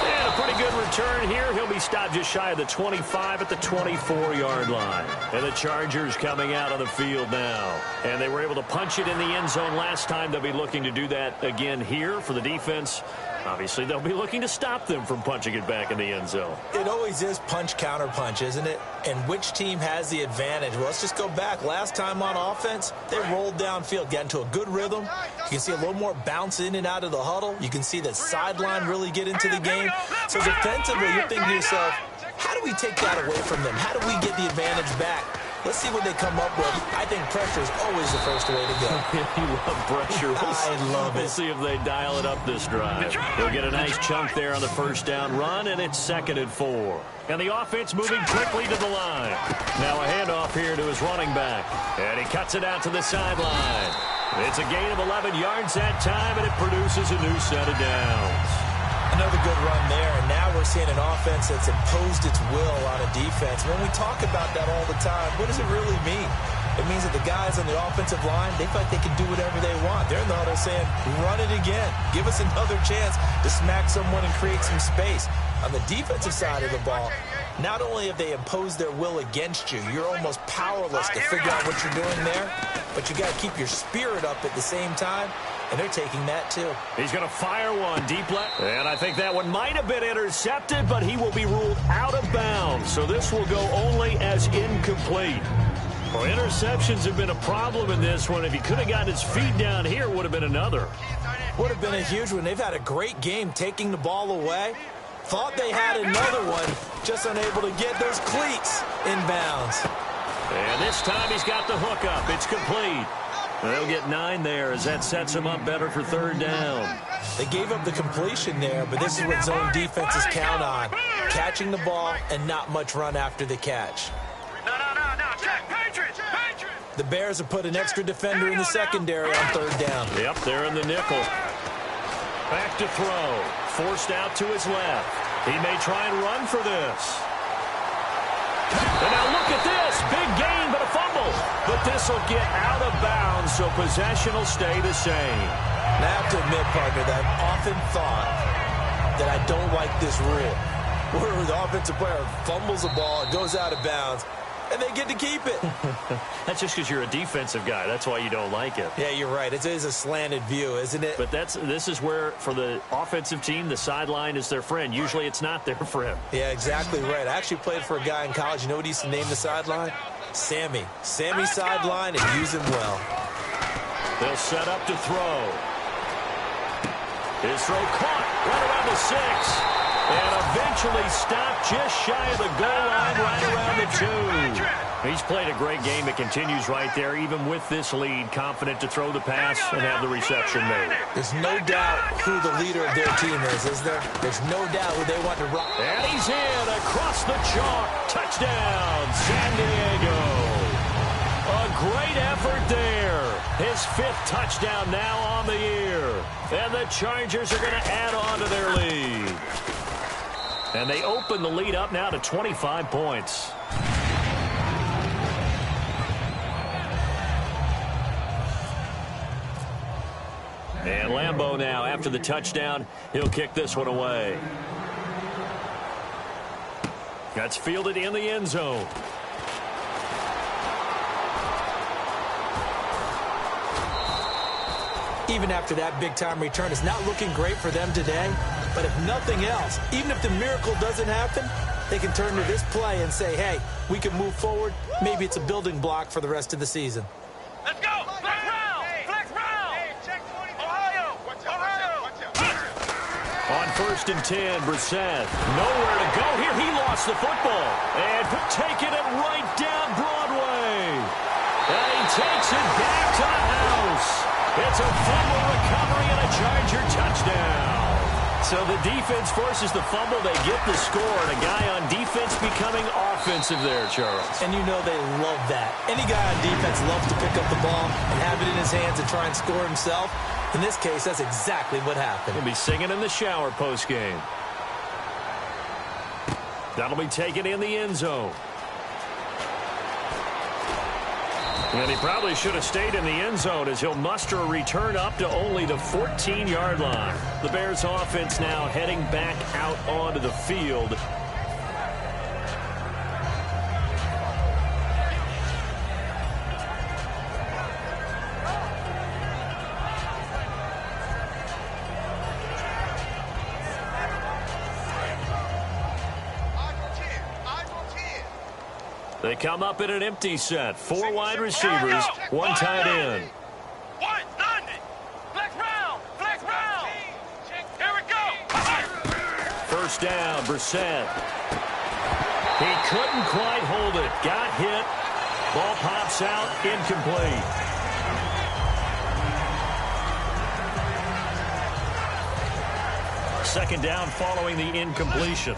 And a pretty good return here. He'll be stopped just shy of the 25 at the 24-yard line. And the Chargers coming out on the field now. And they were able to punch it in the end zone last time. They'll be looking to do that again here for the defense. Obviously, they'll be looking to stop them from punching it back in the end zone. It always is punch, counter punch, isn't it? And which team has the advantage? Well, let's just go back. Last time on offense, they rolled downfield, got into a good rhythm. You can see a little more bounce in and out of the huddle. You can see the sideline really get into the game. So defensively, you're thinking to yourself, how do we take that away from them? How do we get the advantage back? Let's see what they come up with. I think pressure is always the first way to go. You love pressure. I love it. We'll see if they dial it up this drive. They'll get a nice chunk there on the first down run, and it's 2nd and 4. And the offense moving quickly to the line. Now a handoff here to his running back. And he cuts it out to the sideline. It's a gain of 11 yards that time, and it produces a new set of downs. Another good run there, and now we're seeing an offense that's imposed its will on a defense. When we talk about that all the time, what does it really mean? It means that the guys on the offensive line, they feel like they can do whatever they want. They're in the huddle saying, run it again. Give us another chance to smack someone and create some space. On the defensive side of the ball, not only have they imposed their will against you, you're almost powerless to figure out what you're doing there, but you got to keep your spirit up at the same time. And they're taking that, too. He's going to fire one deep left. And I think that one might have been intercepted, but he will be ruled out of bounds. So this will go only as incomplete. Well, interceptions have been a problem in this one. If he could have gotten his feet down here, it would have been another. Would have been a huge one. They've had a great game taking the ball away. Thought they had another one, just unable to get those cleats inbounds. And this time he's got the hook up. It's complete. They'll get 9 there as that sets him up better for 3rd down. They gave up the completion there, but this is what zone defenses count on. Catching the ball and not much run after the catch. No, check, Patriots! The Bears have put an extra defender in the secondary on 3rd down. Yep, they're in the nickel. Back to throw. Forced out to his left. He may try and run for this. And now look at this. Big gain, but a fumble. But this will get out of bounds, so possession will stay the same. Now, I have to admit, partner, that I've often thought that I don't like this rule, where the offensive player fumbles the ball, it goes out of bounds, and they get to keep it. That's just because you're a defensive guy. That's why you don't like it. Yeah, you're right. It is a slanted view, isn't it? But this is where, for the offensive team, the sideline is their friend. Usually it's not their friend. Yeah, exactly right. I actually played for a guy in college. You know what he used to name the sideline? Sammy. Sammy sideline, and use him well. They'll set up to throw. His throw caught right around the 6. And eventually stopped just shy of the goal line right around the 2. He's played a great game. It continues right there, even with this lead. Confident to throw the pass and have the reception made. There's no doubt who the leader of their team is there? There's no doubt who they want to run. And he's in across the chalk. Touchdown, San Diego. A great effort there. His 5th touchdown now on the year. And the Chargers are going to add on to their lead. And they open the lead up now to 25 points. And Lambeau now, after the touchdown, he'll kick this one away. That's fielded in the end zone. Even after that big-time return, it's not looking great for them today. But if nothing else, even if the miracle doesn't happen, they can turn to this play and say, hey, we can move forward. Maybe it's a building block for the rest of the season. Let's go! Flex round! Flex round! Hey, check 20. Ohio! On 1st and 10, Brissett. Nowhere to go here. He lost the football. And taking it right down Broadway. And he takes it back to the house. It's a fumble recovery and a Charger touchdown. So the defense forces the fumble. They get the score. And a guy on defense becoming offensive there, Charles. And you know they love that. Any guy on defense loves to pick up the ball and have it in his hands and try and score himself. In this case, that's exactly what happened. He'll be singing in the shower postgame. That'll be taken in the end zone. And he probably should have stayed in the end zone as he'll muster a return up to only the 14-yard line. The Bears offense now heading back out onto the field. They come up in an empty set. 4 wide receivers, 1 tight end. First down, Brissett. He couldn't quite hold it. Got hit. Ball pops out, incomplete. Second down following the incompletion.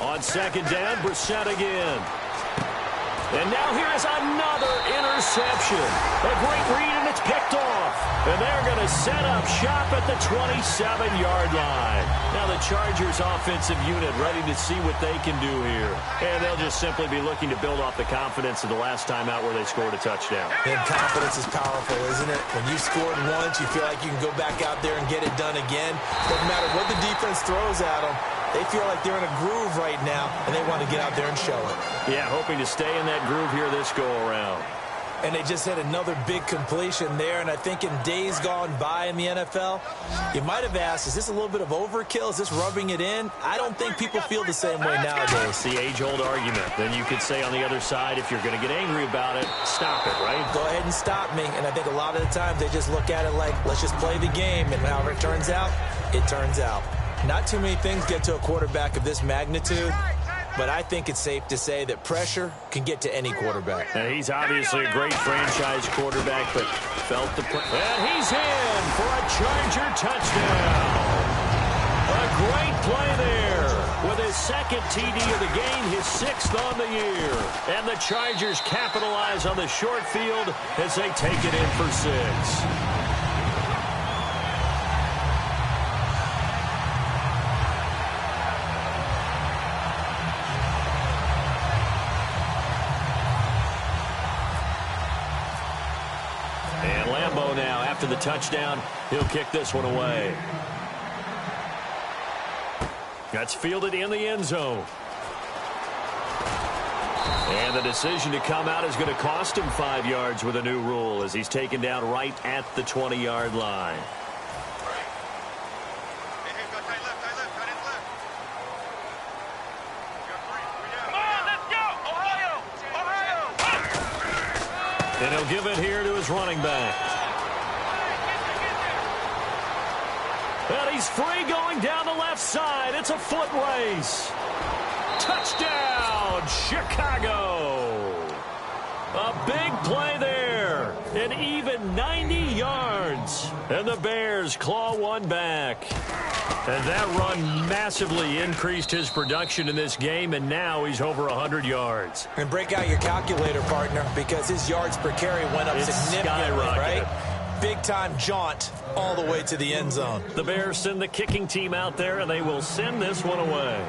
On second down, Brissett again. And now here is another interception. A great read, and it's picked off. And they're going to set up shop at the 27-yard line. Now the Chargers offensive unit ready to see what they can do here. And they'll just simply be looking to build off the confidence of the last time out where they scored a touchdown. And confidence is powerful, isn't it? When you scored once, you feel like you can go back out there and get it done again. Doesn't matter what the defense throws at them. They feel like they're in a groove right now, and they want to get out there and show it. Yeah, hoping to stay in that groove here this go-around. And they just had another big completion there, and I think in days gone by in the NFL, you might have asked, is this a little bit of overkill? Is this rubbing it in? I don't think people feel the same way nowadays. The age-old argument. Then you could say on the other side, if you're going to get angry about it, stop it, right? Go ahead and stop me. And I think a lot of the times they just look at it like, let's just play the game, and however it turns out, it turns out. Not too many things get to a quarterback of this magnitude, but I think it's safe to say that pressure can get to any quarterback. Now, he's obviously a great franchise quarterback, but felt the play. And he's in for a Charger touchdown. A great play there with his second TD of the game, his 6th on the year. And the Chargers capitalize on the short field as they take it in for 6. the touchdown. He'll kick this one away. That's fielded in the end zone. And the decision to come out is going to cost him 5 yards with a new rule as he's taken down right at the 20-yard line. And he'll give it here to his running back. And he's free going down the left side. It's a foot race. Touchdown, Chicago. A big play there. An even 90 yards. And the Bears claw one back. And that run massively increased his production in this game, and now he's over 100 yards. And break out your calculator, partner, because his yards per carry went up significantly, right? Big-time jaunt all the way to the end zone. The Bears send the kicking team out there, and they will send this one away.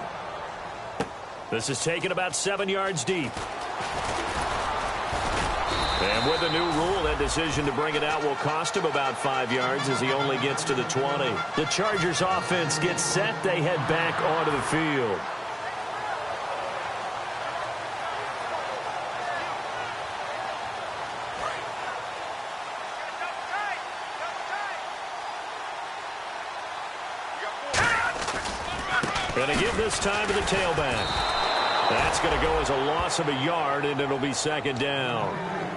This is taken about 7 yards deep. And with a new rule, that decision to bring it out will cost him about 5 yards as he only gets to the 20. The Chargers offense gets set. They head back onto the field. Going to give this time to the tailback. That's going to go as a loss of a yard, and it'll be second down.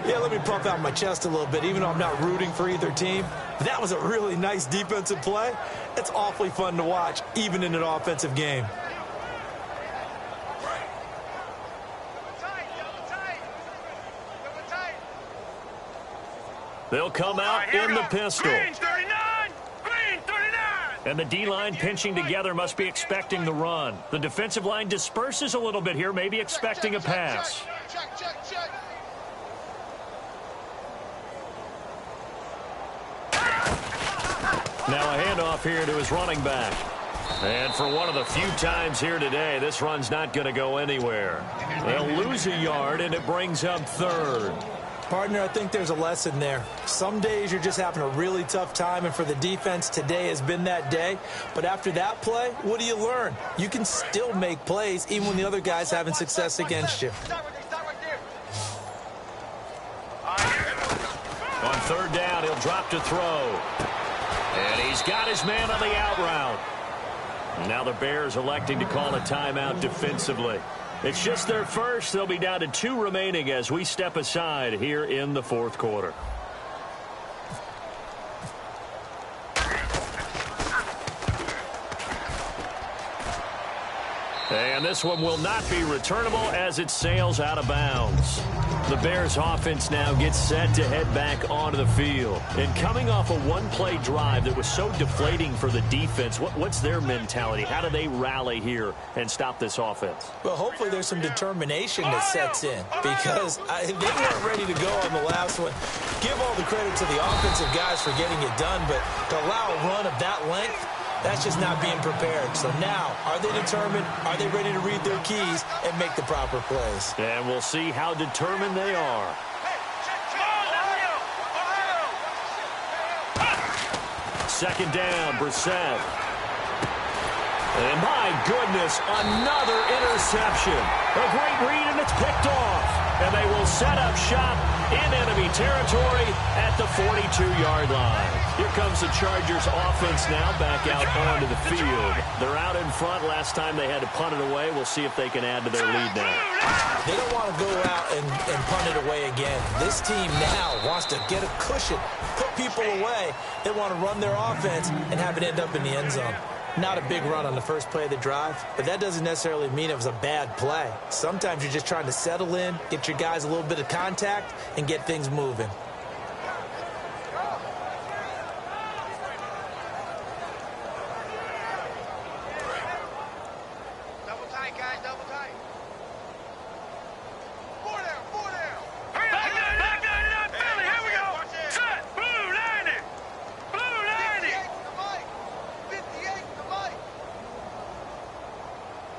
Yeah, let me puff out my chest a little bit, even though I'm not rooting for either team. That was a really nice defensive play. It's awfully fun to watch, even in an offensive game. They'll come out in the pistol. Green 39! Green 39! And the D-line pinching together must be expecting the run. The defensive line disperses a little bit here, maybe expecting a pass. Check. Now a handoff here to his running back. And for one of the few times here today, this run's not going to go anywhere. They'll lose a yard, and it brings up third. Partner, I think there's a lesson there. Some days you're just having a really tough time, and for the defense, today has been that day. But after that play, what do you learn? You can still make plays even when the other guy's having success against you. On third down, he'll drop to throw. And he's got his man on the out route. Now the Bears electing to call a timeout defensively. It's just their first. They'll be down to 2 remaining as we step aside here in the fourth quarter. And this one will not be returnable as it sails out of bounds. The Bears offense now gets set to head back onto the field. And coming off a one-play drive that was so deflating for the defense, what's their mentality? How do they rally here and stop this offense? Well, hopefully there's some determination that sets in because they weren't ready to go on the last one. Give all the credit to the offensive guys for getting it done, but to allow a run of that length, that's just not being prepared. So now, are they determined? Are they ready to read their keys and make the proper plays? And we'll see how determined they are. Second down, Brissett. And my goodness, another interception. A great read, and it's picked off. And they will set up shop in enemy territory at the 42-yard line. Here comes the Chargers offense now back out onto the field. They're out in front. Last time they had to punt it away. We'll see if they can add to their lead now. They don't want to go out and punt it away again. This team now wants to get a cushion, put people away. They want to run their offense and have it end up in the end zone. Not a big run on the first play of the drive, but that doesn't necessarily mean it was a bad play. Sometimes you're just trying to settle in, get your guys a little bit of contact, and get things moving. Double tight, guys, double tight. Four down. Back down, Billy, here we go. Set, blue 90. Blue 90. 58 to Mike.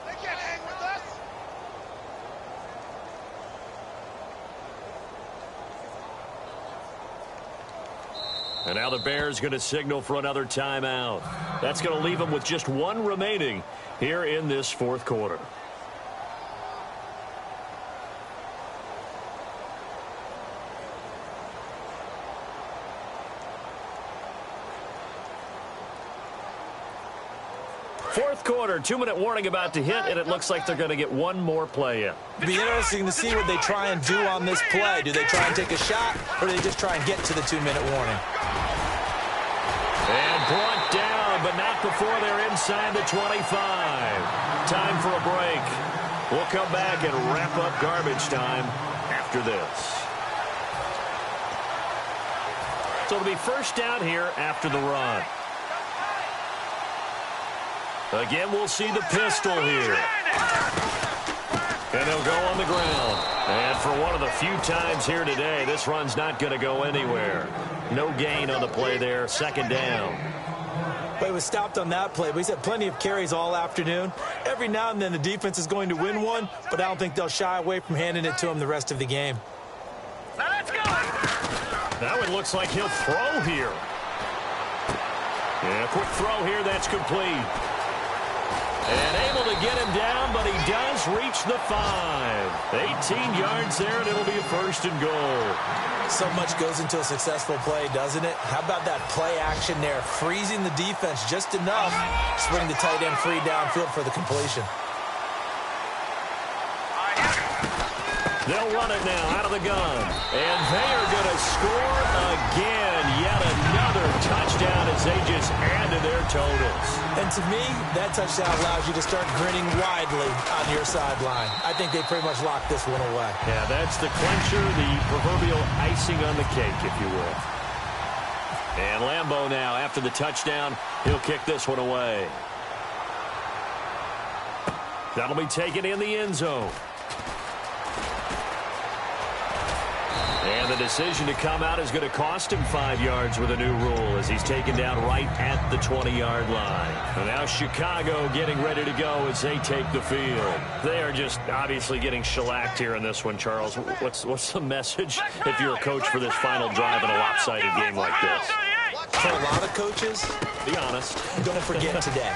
They can't hang with us. And now the Bears going to signal for another timeout. That's going to leave them with just one remaining here in this fourth quarter. Fourth quarter, 2-minute warning about to hit, and it looks like they're going to get one more play in. It'll be interesting to see what they try and do on this play. Do they try and take a shot, or do they just try and get to the 2-minute warning? And brought down, but not before they're inside the 25. Time for a break. We'll come back and wrap up garbage time after this. So it'll be first down here after the run. Again, we'll see the pistol here. And they'll go on the ground. And for one of the few times here today, this run's not going to go anywhere. No gain on the play there. Second down. But he was stopped on that play. But he's had plenty of carries all afternoon. Every now and then the defense is going to win one, but I don't think they'll shy away from handing it to him the rest of the game. Now let's go. Now it looks like he'll throw here. Yeah, quick throw here. That's complete. And able to get him down, but he does reach the 5. 18 yards there, and it'll be a first and goal. So much goes into a successful play, doesn't it? How about that play action there, freezing the defense just enough to bring the tight end free downfield for the completion. They'll run it now out of the gun. And they are going to score again. Yet another touchdown as they just add to their totals. And to me, that touchdown allows you to start grinning widely on your sideline. I think they pretty much locked this one away. Yeah, that's the clincher, the proverbial icing on the cake, if you will. And Lambeau now, after the touchdown, he'll kick this one away. That'll be taken in the end zone. And the decision to come out is going to cost him 5 yards with a new rule as he's taken down right at the 20-yard line. And now Chicago getting ready to go as they take the field. They are just obviously getting shellacked here in this one, Charles. What's the message if you're a coach for this final drive in a lopsided game like this? For a lot of coaches, be honest. Don't forget today.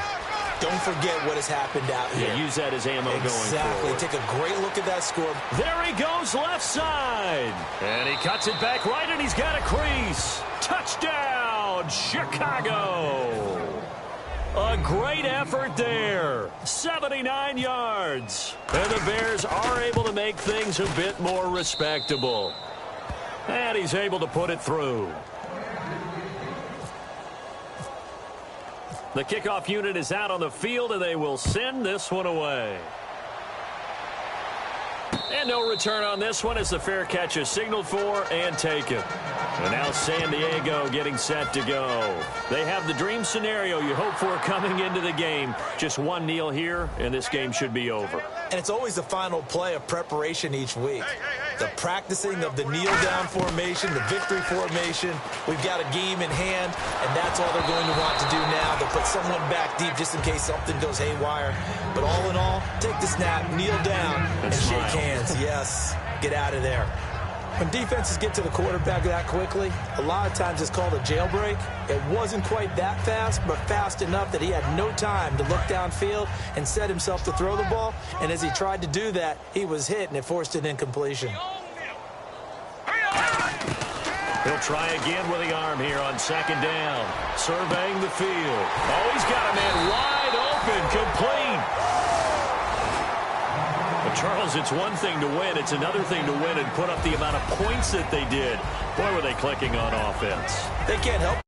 Don't forget what has happened out here. Yeah, use that as ammo going forward. Take a great look at that score. There he goes, left side. And he cuts it back right, and he's got a crease. Touchdown, Chicago. A great effort there. 79 yards. And the Bears are able to make things a bit more respectable. And he's able to put it through. The kickoff unit is out on the field, and they will send this one away. And no return on this one as the fair catch is signaled for and taken. And now San Diego getting set to go. They have the dream scenario you hope for coming into the game. Just one kneel here, and this game should be over. And it's always the final play of preparation each week. The practicing of the kneel-down formation, the victory formation. We've got a game in hand, and that's all they're going to want to do now. They'll put someone back deep just in case something goes haywire. But all in all, take the snap, kneel down, and shake hands. Yes, get out of there. When defenses get to the quarterback that quickly, a lot of times it's called a jailbreak. It wasn't quite that fast, but fast enough that he had no time to look downfield and set himself to throw the ball. And as he tried to do that, he was hit, and it forced an incompletion. He'll try again with the arm here on second down. Surveying the field. Oh, he's got a man wide open, complete. But Charles, it's one thing to win. It's another thing to win and put up the amount of points that they did. Boy, were they clicking on offense. They can't help